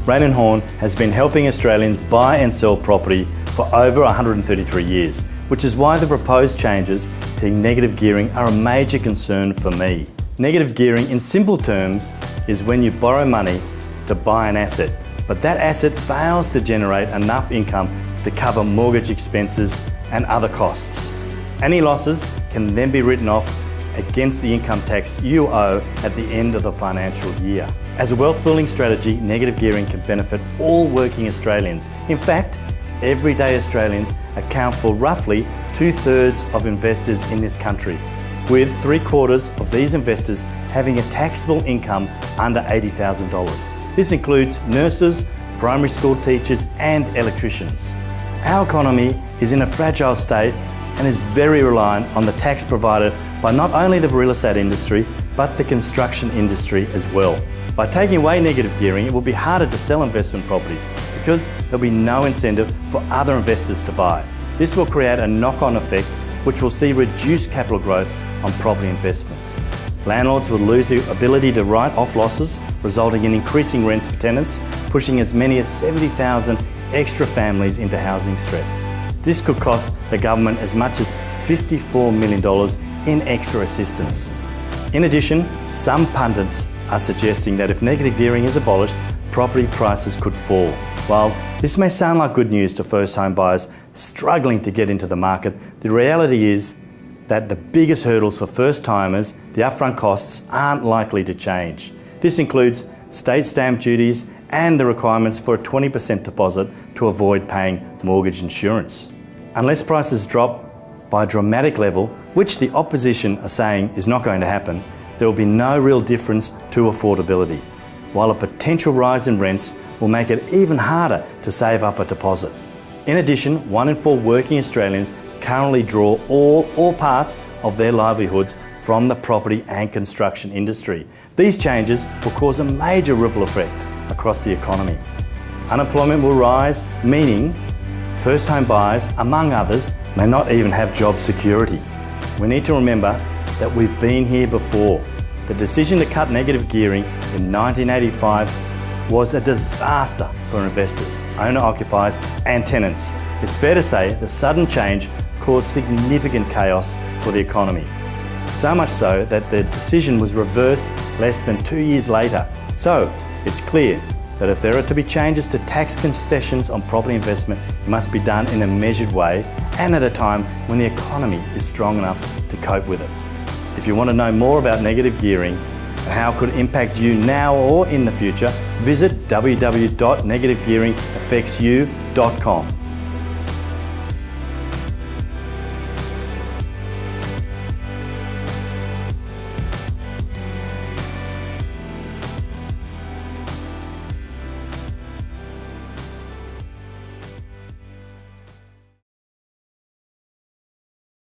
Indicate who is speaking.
Speaker 1: Raine Horne has been helping Australians buy and sell property for over 133 years, which is why the proposed changes to negative gearing are a major concern for me. Negative gearing, in simple terms, is when you borrow money to buy an asset, but that asset fails to generate enough income to cover mortgage expenses and other costs. Any losses can then be written off against the income tax you owe at the end of the financial year. As a wealth building strategy, negative gearing can benefit all working Australians. In fact, everyday Australians account for roughly 2/3 of investors in this country, with 3/4 of these investors having a taxable income under $80,000. This includes nurses, primary school teachers and electricians. Our economy is in a fragile state and is very reliant on the tax provided by not only the real estate industry, but the construction industry as well. By taking away negative gearing, it will be harder to sell investment properties because there'll be no incentive for other investors to buy. This will create a knock-on effect which will see reduced capital growth on property investments. Landlords will lose the ability to write off losses, resulting in increasing rents for tenants, pushing as many as 70,000 extra families into housing stress. This could cost the government as much as $54 million in extra assistance. In addition, some pundits are suggesting that if negative gearing is abolished, property prices could fall. While this may sound like good news to first home buyers struggling to get into the market, the reality is that the biggest hurdles for first timers, the upfront costs, aren't likely to change. This includes state stamp duties and the requirements for a 20% deposit to avoid paying mortgage insurance. Unless prices drop by a dramatic level, which the opposition are saying is not going to happen, there will be no real difference to affordability, while a potential rise in rents will make it even harder to save up a deposit. In addition, 1 in 4 working Australians currently draw all or parts of their livelihoods from the property and construction industry. These changes will cause a major ripple effect across the economy. Unemployment will rise, meaning first home buyers, among others, may not even have job security. We need to remember that we've been here before. The decision to cut negative gearing in 1985 was a disaster for investors, owner-occupiers and tenants. It's fair to say the sudden change caused significant chaos for the economy. So much so that the decision was reversed less than 2 years later. So it's clear that if there are to be changes to tax concessions on property investment, it must be done in a measured way and at a time when the economy is strong enough to cope with it. If you want to know more about negative gearing and how it could impact you now or in the future, visit www.negativegearingaffectsyou.com.